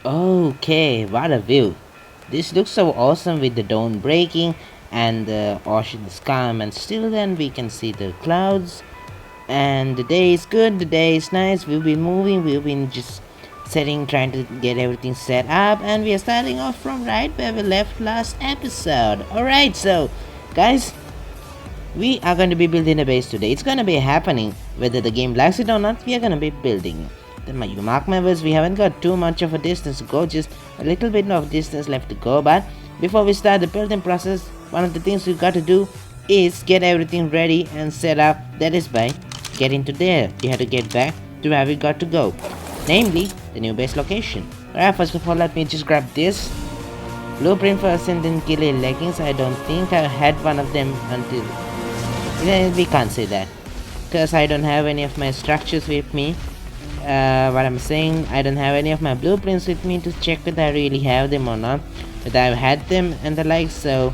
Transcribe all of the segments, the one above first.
Okay, what a view. This looks so awesome with the dawn breaking and the ocean's calm, and still then we can see the clouds. And the day is good, the day is nice. We've been moving, we've been just trying to get everything set up, and we are starting off from right where we left last episode. Alright, so guys, we are going to be building a base today. It's going to be happening. Whether the game likes it or not, we are going to be building. You mark my words, we haven't got too much of a distance to go, just a little bit of distance left to go. But before we start the building process, one of the things we've got to do is get everything ready and set up. That is by getting to there. We have to get back to where we got to go, namely the new base location. Alright, first of all, let me just grab this blueprint for Ascendant Gilly leggings. I don't think I had one of them until... we can't say that, because I don't have any of my structures with me. What I'm saying, I don't have any of my blueprints with me to check whether I really have them or not, whether I've had them and the like. So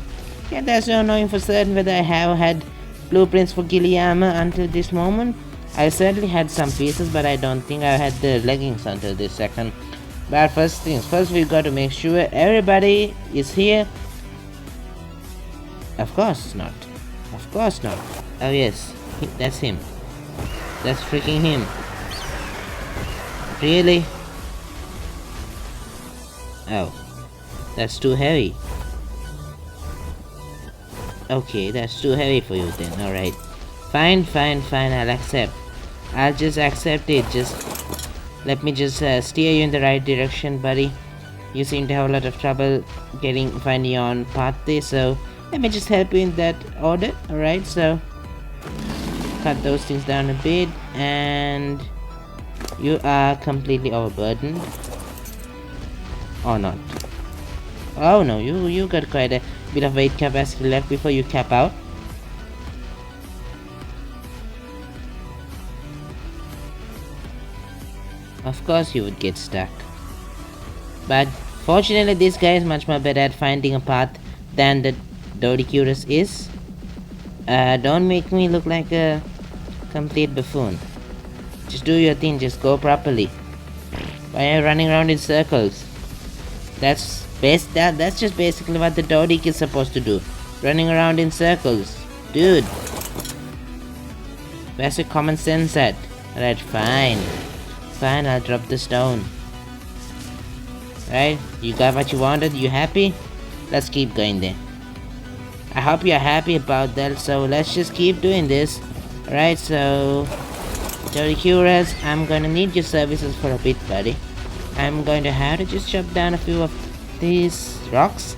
yeah, there's no knowing for certain whether I have had blueprints for ghillie armor until this moment. I certainly had some pieces, but I don't think I had the leggings until this second. But first things first, we've got to make sure everybody is here. Of course not. Of course not. Oh yes, that's him. That's freaking him. Really? Oh, that's too heavy. Okay, that's too heavy for you then. Alright. Fine, I'll accept. I'll just accept it. Just let me just steer you in the right direction, buddy. You seem to have a lot of trouble finding your own path there, so let me just help you in that order. Alright, so cut those things down a bit, and you are completely overburdened. Or not. Oh no, you got quite a bit of weight capacity left before you cap out. Of course you would get stuck. But fortunately this guy is much more better at finding a path than the Doedicurus is. Don't make me look like a complete buffoon. Just do your thing, just go properly. Why are you running around in circles? That's just basically what the Doedic is supposed to do. Running around in circles. Dude. Where's your common sense at? Alright, fine. Fine, I'll drop the stone. Right, you got what you wanted, you happy? Let's keep going then. I hope you're happy about that, so let's just keep doing this. Alright, so Doedicurus, I'm gonna need your services for a bit, buddy. I'm going to have to just chop down a few of these rocks.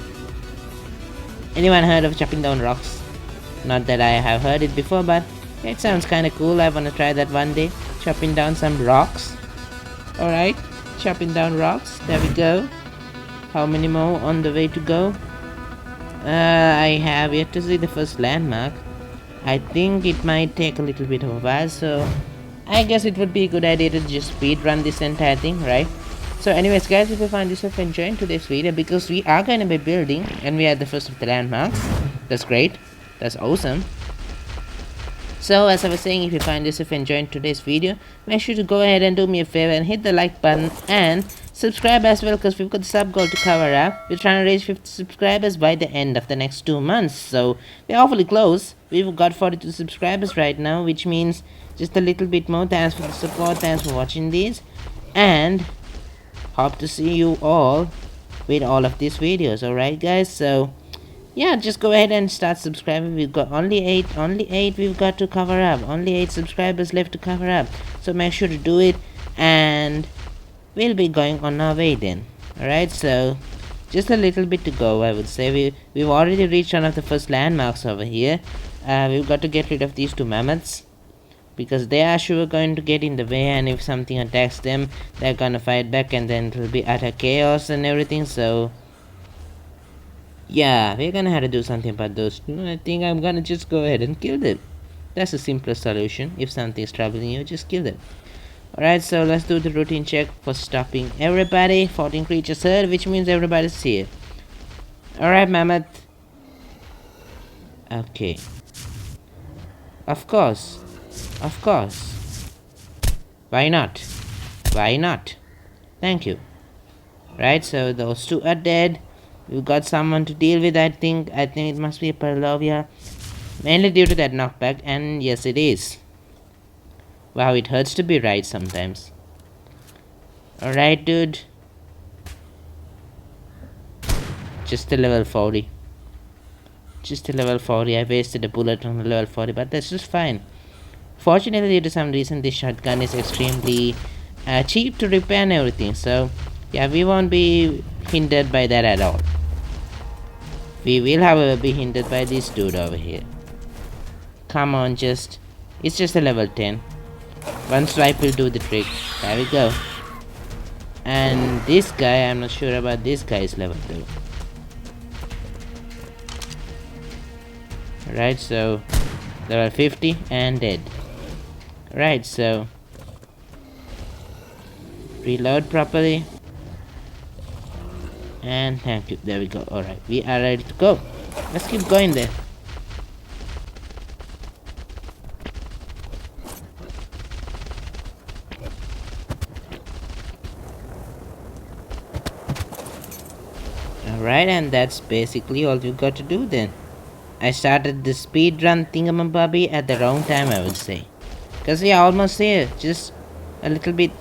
Anyone heard of chopping down rocks? Not that I have heard it before, but it sounds kinda cool. I wanna try that one day. Chopping down some rocks. Alright, chopping down rocks. There we go. How many more on the way to go? I have yet to see the first landmark. I think it might take a little bit of a while, so I guess it would be a good idea to just speed run this entire thing, right? So anyways guys, if you find yourself enjoying today's video, because we are going to be building and we are the first of the landmarks. That's great. That's awesome. So as I was saying, if you find yourself enjoying today's video, make sure to go ahead and do me a favor and hit the like button and subscribe as well, because we've got the sub goal to cover up. We're trying to reach 50 subscribers by the end of the next 2 months, so we're awfully close. We've got 42 subscribers right now, which means just a little bit more. Thanks for the support, thanks for watching these, and hope to see you all with all of these videos. Alright guys, so yeah, just go ahead and start subscribing. We've got only 8 we've got to cover up. Only 8 subscribers left to cover up, so make sure to do it, and we'll be going on our way then. Alright, so just a little bit to go, I would say. We've already reached one of the first landmarks over here. We've got to get rid of these 2 mammoths, because they are sure going to get in the way, and if something attacks them, they're gonna fight back, and then it'll be utter chaos and everything. So yeah, we're gonna have to do something about those 2. I think I'm gonna just go ahead and kill them. That's the simplest solution. If something's troubling you, just kill them. Alright, so let's do the routine check for stopping everybody. 14 creatures heard, which means everybody's here. Alright, mammoth. Okay. Of course. Of course. Why not? Why not? Thank you. Right, so those two are dead. We've got someone to deal with, I think. I think it must be a Perlovia. Mainly due to that knockback, and yes, it is. Wow, it hurts to be right sometimes. Alright, dude. Just a level 40. Just a level 40. I wasted a bullet on a level 40, but that's just fine. Fortunately, due to some reason, this shotgun is extremely cheap to repair and everything. So, yeah, we won't be hindered by that at all. We will, however, be hindered by this dude over here. Come on, it's just a level 10. One swipe will do the trick. There we go. And this guy, I'm not sure about this guy's level 2. Right, so level 50 and dead. Right, so reload properly. And thank you. There we go. Alright, we are ready to go. Let's keep going there. Alright, and that's basically all you got to do then. I started the speedrun thingamabobby at the wrong time, I would say. Cause we are almost here. Just a little bit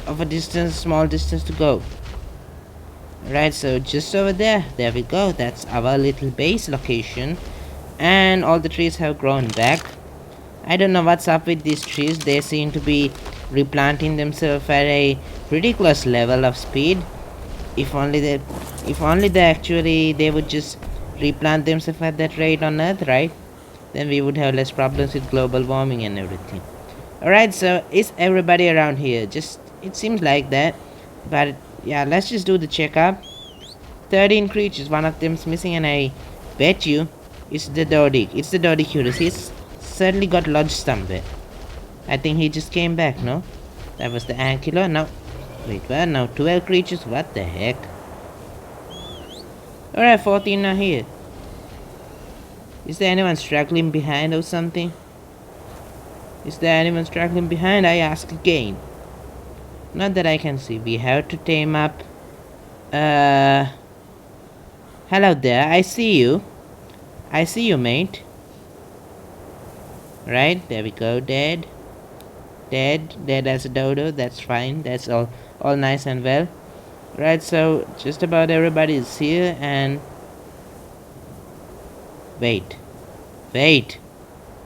of a distance, small distance to go. Right, so just over there. There we go. That's our little base location. And all the trees have grown back. I don't know what's up with these trees. They seem to be replanting themselves at a ridiculous level of speed. If only they would just replant themselves at that rate on Earth, right? Then we would have less problems with global warming and everything. Alright, so is everybody around here? It seems like that. But yeah, let's just do the checkup. 13 creatures, one of them's missing, and I bet you it's the Dodic. It's the Dodicurus. He's certainly got lodged somewhere. I think he just came back, no? That was the Ankylo. Now, wait, what? Now 12 creatures? What the heck? Alright, 14 are here. Is there anyone struggling behind or something? Is there anyone struggling behind? I ask again. Not that I can see. We have to tame up. Hello there. I see you. I see you, mate. Right, there we go. Dead. Dead as a dodo. That's fine. That's all nice and well. Right, so just about everybody is here, and wait.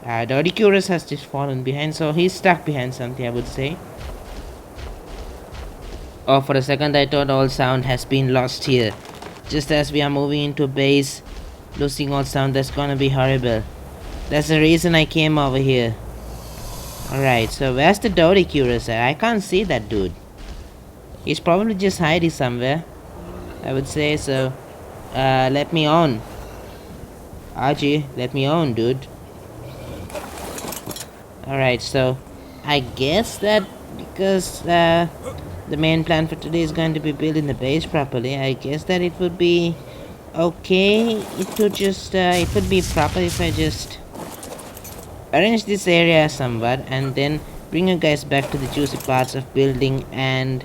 Dodicurus has just fallen behind, so he's stuck behind something, I would say. Oh, for a second I thought all sound has been lost here. Just as we are moving into base, losing all sound, that's gonna be horrible. That's the reason I came over here. Alright, so where's the Dodicurus at? I can't see that dude. He's probably just hiding somewhere, I would say, so let me on. Archie, let me on, dude. Alright, so I guess that because the main plan for today is going to be building the base properly, I guess that it would be okay. It would be proper if I just arrange this area somewhat and then bring you guys back to the juicy parts of building and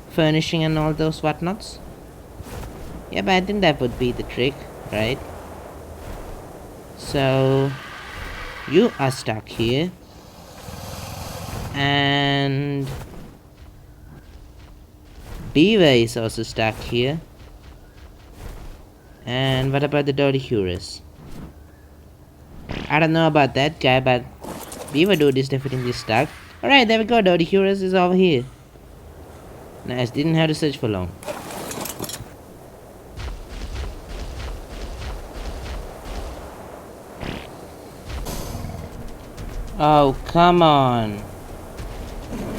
furnishing and all those whatnots. Yeah, but I think that would be the trick, right? So you are stuck here, and Beaver is also stuck here. And what about the Dodicurus? I don't know about that guy, but Beaver dude is definitely stuck. Alright, there we go. Dodicurus is over here. Nice, didn't have to search for long. Oh, come on.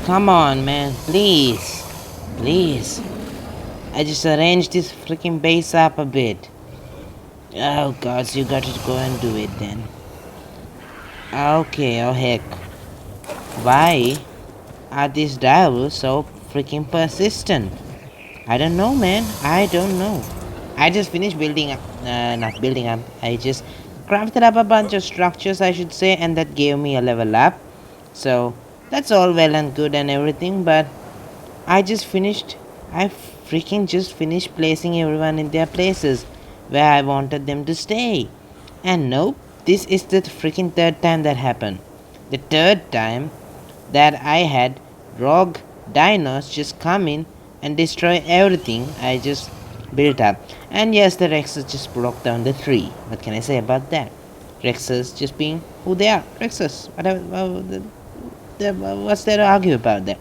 Come on, man. Please. Please. I just arranged this freaking base up a bit. Oh, God, so you got to go and do it then. Okay, oh heck. Why are these Direwolves so freaking persistent? I don't know, man. I don't know. I just finished building up. Not building up. I just crafted up a bunch of structures, I should say, and that gave me a level up. So that's all well and good and everything, but I just finished I freaking just finished placing everyone in their places where I wanted them to stay. And nope, this is the freaking third time that happened. The third time that I had rogue dinos just come in and destroy everything I just built up. And yes, the Rexes just broke down the tree. What can I say about that? Rexes just being who they are. Rexes. Whatever. What's there to argue about that?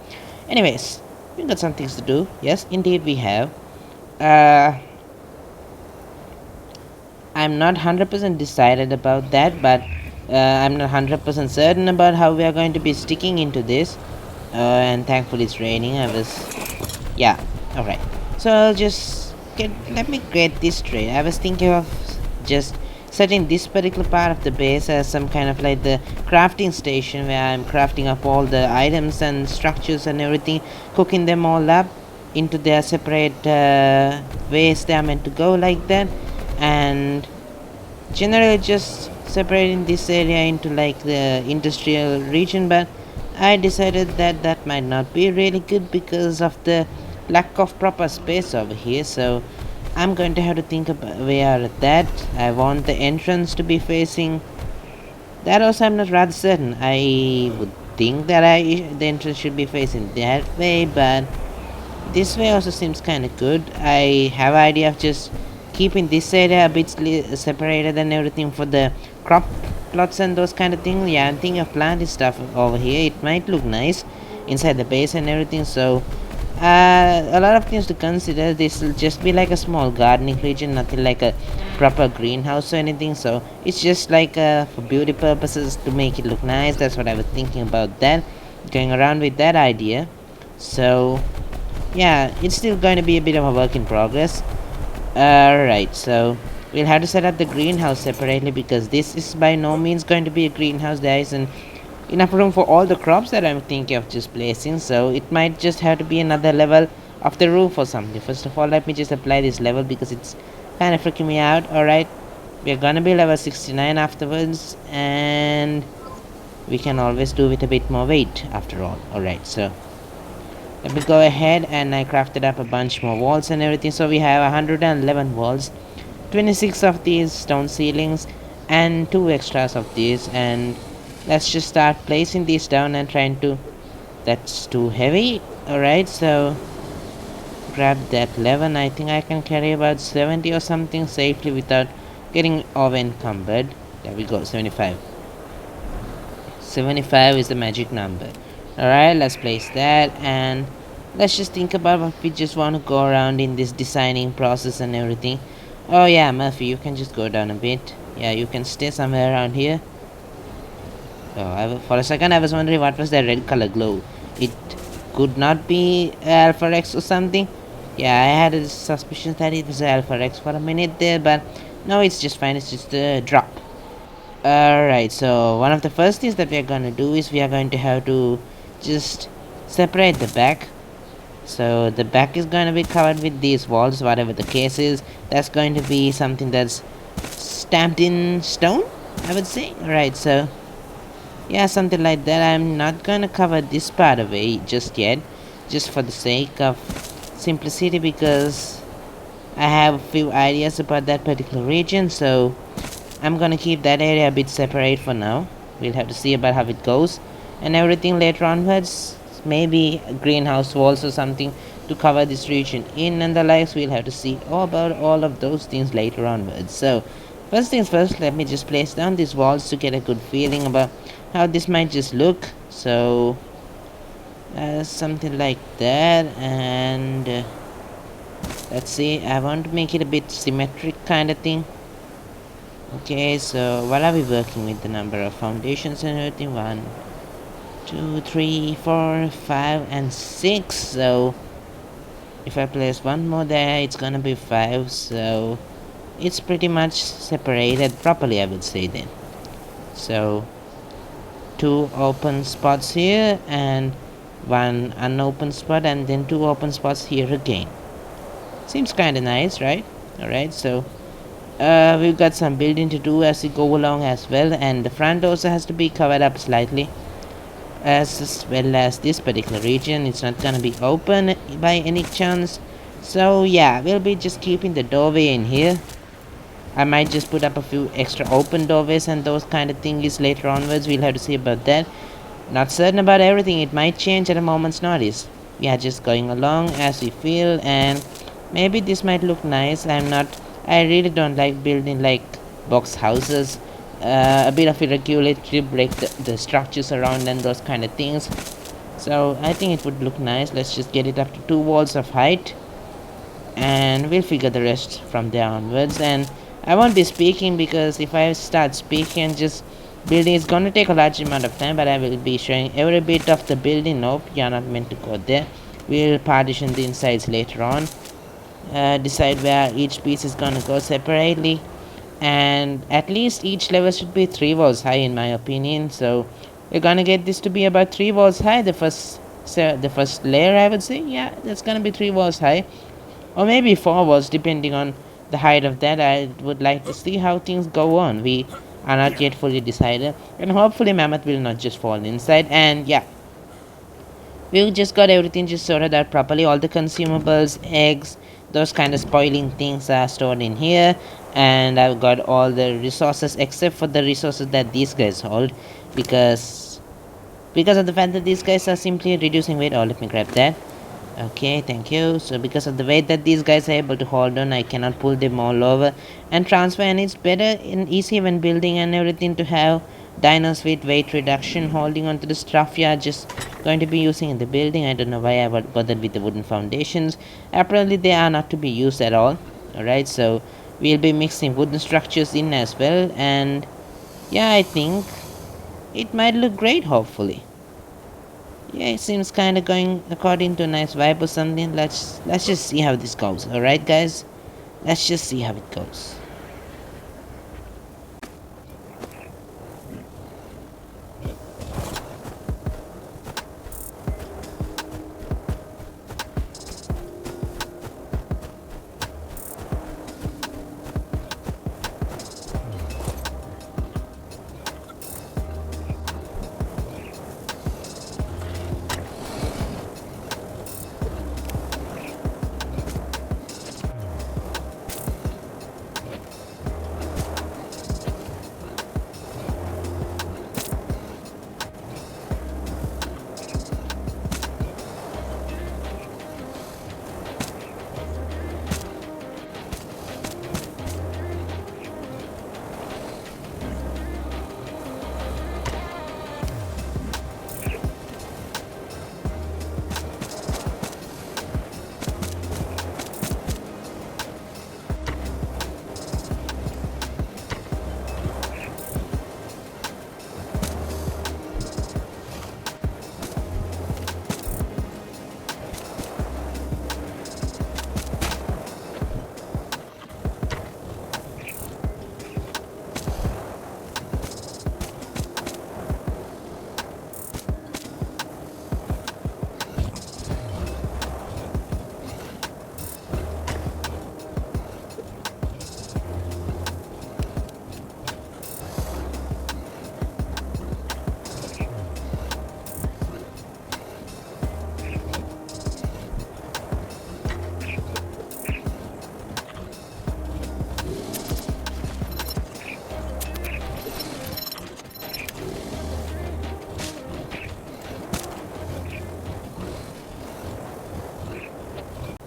Anyways, we got some things to do. Yes, indeed we have. Uh, I'm not 100% decided about that, but I'm not 100% certain about how we are going to be sticking into this. And thankfully it's raining. Yeah, alright. So I'll just let me create this tray. I was thinking of just setting this particular part of the base as some kind of like the crafting station where I'm crafting up all the items and structures and everything, cooking them all up into their separate ways they are meant to go like that, and generally just separating this area into like the industrial region. But I decided that that might not be really good because of the lack of proper space over here, so I'm going to have to think about where that. I want the entrance to be facing that also. I'm not rather certain. I would think that the entrance should be facing that way, but this way also seems kind of good. I have idea of just keeping this area a bit separated and everything for the crop plots and those kind of things. Yeah, I'm thinking of planting stuff over here. It might look nice inside the base and everything. So a lot of things to consider. This will just be like a small gardening region, nothing like a proper greenhouse or anything. So it's just like for beauty purposes to make it look nice. That's what I was thinking about that, going around with that idea. So yeah, it's still going to be a bit of a work in progress. Alright, so we'll have to set up the greenhouse separately because this is by no means going to be a greenhouse. There isn't enough room for all the crops that I'm thinking of just placing, so it might just have to be another level of the roof or something. First of all, let me just apply this level because it's kind of freaking me out. Alright, we're gonna be level 69 afterwards, and we can always do with a bit more weight after all. Alright, so let me go ahead, and I crafted up a bunch more walls and everything. So we have 111 walls, 26 of these stone ceilings, and 2 extras of these. And let's just start placing these down and trying to... That's too heavy. Alright, so grab that 11. I think I can carry about 70 or something safely without getting over encumbered. There we go, 75. 75 is the magic number. Alright, let's place that, and let's just think about what we just want to go around in this designing process and everything. Oh yeah, Murphy, you can just go down a bit. Yeah, you can stay somewhere around here. Oh, for a second I was wondering what was that red color glow. It could not be Alpha Rex or something. Yeah, I had a suspicion that it was Alpha Rex for a minute there, but no, it's just fine. It's just a drop. Alright, so one of the first things that we are gonna do is we are going to have to just separate the back. So the back is going to be covered with these walls, whatever the case is. That's going to be something that's stamped in stone, I would say. Alright, so yeah, something like that. I'm not gonna cover this part away just yet, just for the sake of simplicity, because I have a few ideas about that particular region. So I'm gonna keep that area a bit separate for now. We'll have to see about how it goes and everything later onwards. Maybe greenhouse walls or something to cover this region in and the likes. We'll have to see all about all of those things later onwards. So first things first, let me just place down these walls to get a good feeling about how this might just look. So something like that, and let's see, I want to make it a bit symmetric kind of thing. Okay, so what are we working with? The number of foundations and everything. 1, 2, 3, 4, 5, and 6. So if I place one more there, it's gonna be 5. So it's pretty much separated properly, I would say then. So 2 open spots here and 1 unopened spot, and then 2 open spots here again. Seems kinda nice, right? Alright, so we've got some building to do as we go along as well, and the front also has to be covered up slightly. as well as this particular region. It's not gonna be open by any chance. So yeah, we'll be just keeping the doorway in here. I might just put up a few extra open doorways and those kind of thingies later onwards. We'll have to see about that. Not certain about everything. It might change at a moment's notice. We are just going along as we feel, and maybe this might look nice. I really don't like building like box houses. A bit of irregularity break the structures around and those kind of things. So I think it would look nice. Let's just get it up to 2 walls of height, and we'll figure the rest from there onwards. And I won't be speaking, because if I start speaking, just building is gonna take a large amount of time, but I will be showing every bit of the building. Nope, you're not meant to go there. We'll partition the insides later on, decide where each piece is gonna go separately, and at least each level should be 3 walls high in my opinion. So we're gonna get this to be about 3 walls high. The first layer, I would say. Yeah, that's gonna be 3 walls high, or maybe 4 walls depending on the height of that. I would like to see how things go on. We are not yet fully decided, and hopefully mammoth will not just fall inside. And yeah, we just got everything just sorted out properly. All the consumables, eggs, those kind of spoiling things are stored in here, and I've got all the resources except for the resources that these guys hold, because of the fact that these guys are simply reducing weight. Oh, let me grab that. Okay, thank you. So because of the weight that these guys are able to hold on, I cannot pull them all over and transfer, and it's better and easy when building and everything to have dinos with weight reduction holding onto the stuff you are just going to be using in the building. I don't know why I bothered with the wooden foundations. Apparently they are not to be used at all. Alright, so we'll be mixing wooden structures in as well, and yeah, I think it might look great, hopefully. Yeah, it seems kind of going according to a nice vibe or something. Let's just see how this goes. Alright guys, let's just see how it goes.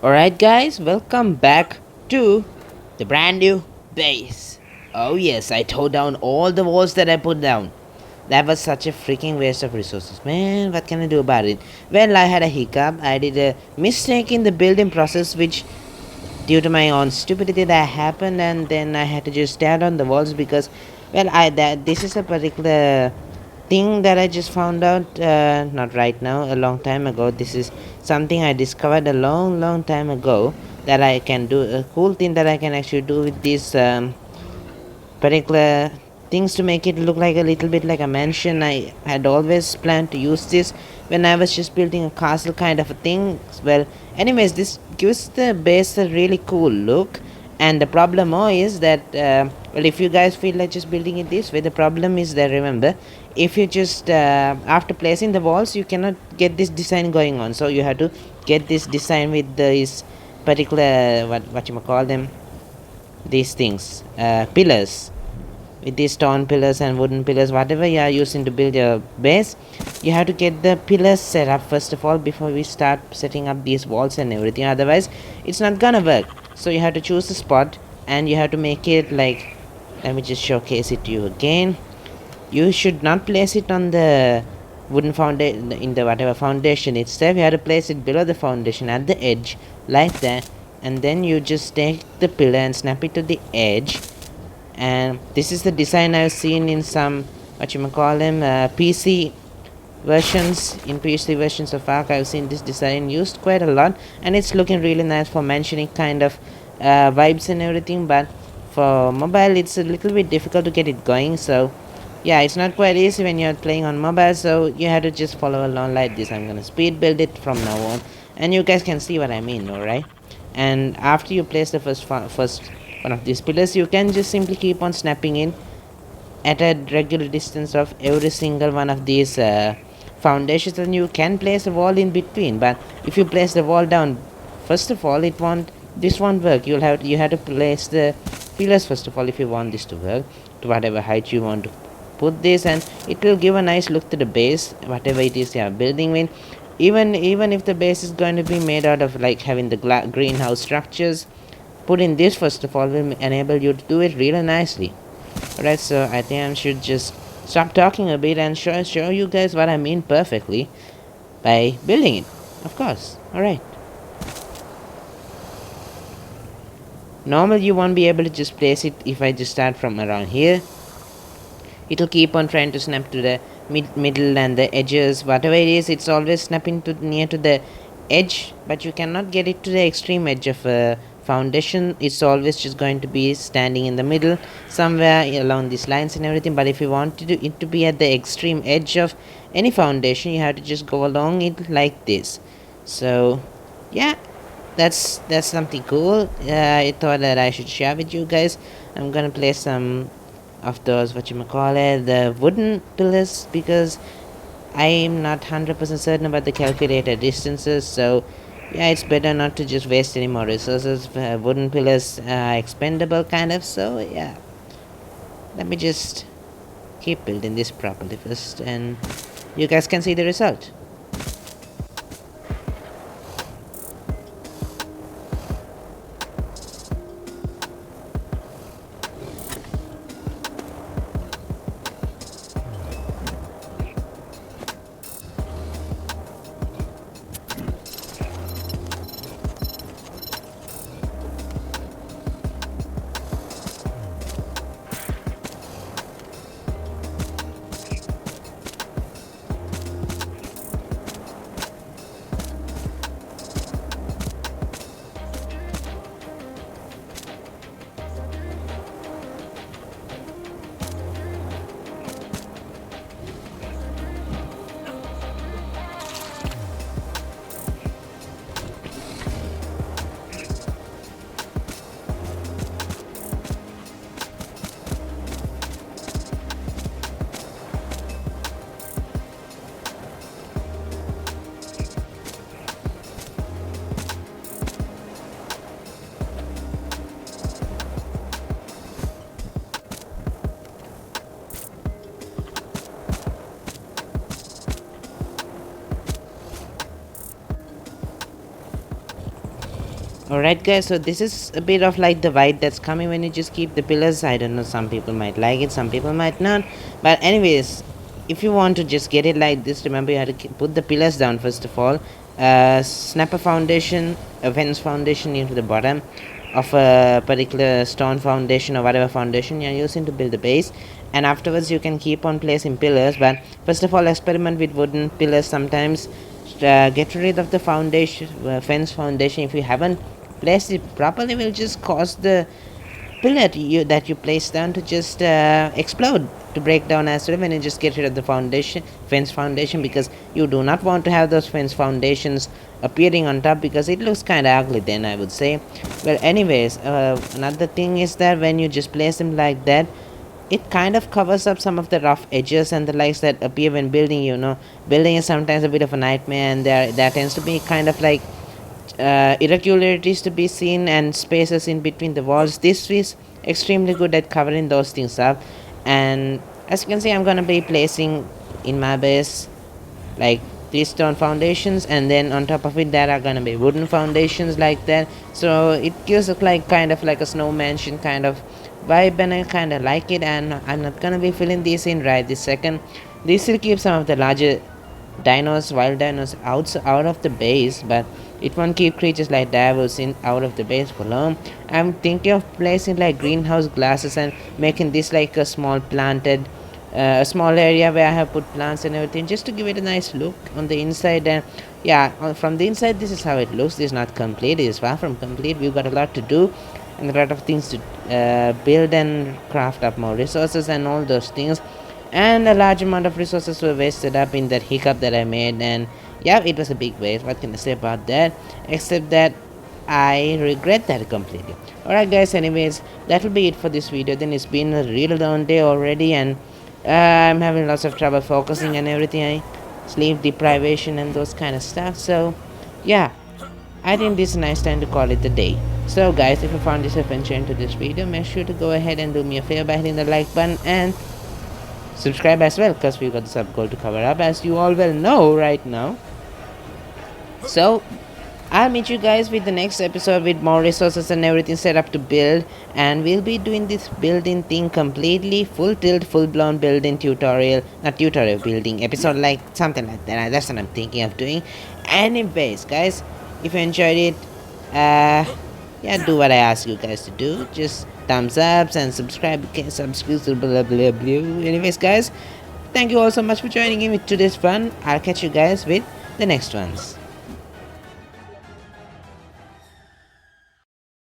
Alright guys, welcome back to the brand new base. Oh yes, I tore down all the walls that I put down. That was such a freaking waste of resources. Man, what can I do about it? Well, I had a hiccup. I did a mistake in the building process, which due to my own stupidity that happened, and then I had to just tear down the walls because, well, this is a particular thing that I just found out, not right now, a long time ago. This is something I discovered a long time ago, that I can do, a cool thing that I can actually do with these particular things to make it look like a little bit like a mansion. I had always planned to use this when I was just building a castle kind of a thing. Well, anyways, this gives the base a really cool look, and the problem is that Well, if you guys feel like just building it this way, the problem is that, remember, if you just after placing the walls, you cannot get this design going on, so you have to get this design with this particular what you call them, these things, pillars, with these stone pillars and wooden pillars, whatever you are using to build your base. You have to get the pillars set up first of all before we start setting up these walls and everything, otherwise it's not gonna work. So you have to choose the spot and you have to make it like, let me just showcase it to you again. You should not place it on the wooden foundation, in the whatever foundation itself. You have to place it below the foundation at the edge like that, and then you just take the pillar and snap it to the edge. And this is the design I've seen in some PC versions. In PC versions of Ark, I've seen this design used quite a lot, and it's looking really nice for mentioning kind of vibes and everything. But for mobile, it's a little bit difficult to get it going, so yeah, it's not quite easy when you're playing on mobile, so you have to just follow along like this. I'm gonna speed build it from now on, and you guys can see what I mean, alright? And after you place the first one of these pillars, you can just simply keep on snapping in at a regular distance of every single one of these foundations, and you can place a wall in between. But if you place the wall down, first of all, this won't work. You have to place the pillars first of all if you want this to work, to whatever height you want to put this, and it will give a nice look to the base, whatever it is you are building with. Even if the base is going to be made out of like having the greenhouse structures, putting this first of all will enable you to do it really nicely. Alright, so I think I should just stop talking a bit and show you guys what I mean perfectly by building it, of course. Alright. Normally you won't be able to just place it if I just start from around here. It'll keep on trying to snap to the middle and the edges, whatever it is, it's always snapping to near to the edge, but you cannot get it to the extreme edge of a foundation. It's always just going to be standing in the middle somewhere along these lines and everything. But if you want it to be at the extreme edge of any foundation, you have to just go along it like this. So yeah, that's something cool. I thought that I should share with you guys. I'm gonna place some of those the wooden pillars, because I'm not 100% certain about the calculated distances, so yeah, it's better not to just waste any more resources. Wooden pillars are expendable kind of, so yeah, let me just keep building this properly first and you guys can see the result. Alright guys, so this is a bit of like the vibe that's coming when you just keep the pillars. I don't know, some people might like it, some people might not, but anyways, if you want to just get it like this, remember you have to put the pillars down first of all, snap a fence foundation into the bottom of a particular stone foundation or whatever foundation you're using to build the base, and afterwards you can keep on placing pillars. But first of all, experiment with wooden pillars sometimes. Get rid of the fence foundation. If you haven't placed it properly, will just cause the pillar that you place down to just explode, to break down as well when you just get rid of the fence foundation, because you do not want to have those fence foundations appearing on top, because it looks kind of ugly then, I would say. Well, anyways, another thing is that when you just place them like that, it kind of covers up some of the rough edges and the likes that appear when building. Building is sometimes a bit of a nightmare, and there tends to be kind of like irregularities to be seen and spaces in between the walls. This is extremely good at covering those things up. And as you can see, I'm gonna be placing in my base like 3 stone foundations, and then on top of it there are gonna be wooden foundations like that, so it gives us like kind of like a snow mansion kind of vibe, and I kind of like it. And I'm not gonna be filling these in right this second. This will keep some of the larger wild dinos out of the base, but it won't keep creatures like Direwolves in out of the base for long. I'm thinking of placing like greenhouse glasses and making this like a small planted a small area where I have put plants and everything, just to give it a nice look on the inside. And yeah, from the inside this is how it looks. This is not complete, it is far from complete. We've got a lot to do and a lot of things to build and craft up more resources and all those things, and a large amount of resources were wasted up in that hiccup that I made. And yeah, it was a big waste. What can I say about that, except that I regret that completely. Alright guys, anyways, that will be it for this video. Then it's been a real long day already, and I'm having lots of trouble focusing and everything, sleep deprivation and those kind of stuff. So yeah, I think this is a nice time to call it a day. So guys, if you found this adventure into this video, make sure to go ahead and do me a favor by hitting the like button and subscribe as well, because we've got the sub goal to cover up, as you all well know right now. So I'll meet you guys with the next episode with more resources and everything set up to build, and we'll be doing this building thing completely full tilt, full blown building tutorial, not tutorial, building episode, like something like that. That's what I'm thinking of doing. Anyways guys, if you enjoyed it, yeah, do what I ask you guys to do. Just thumbs ups and subscribe, blah blah blah. Anyways guys, thank you all so much for joining in with today's fun. I'll catch you guys with the next ones.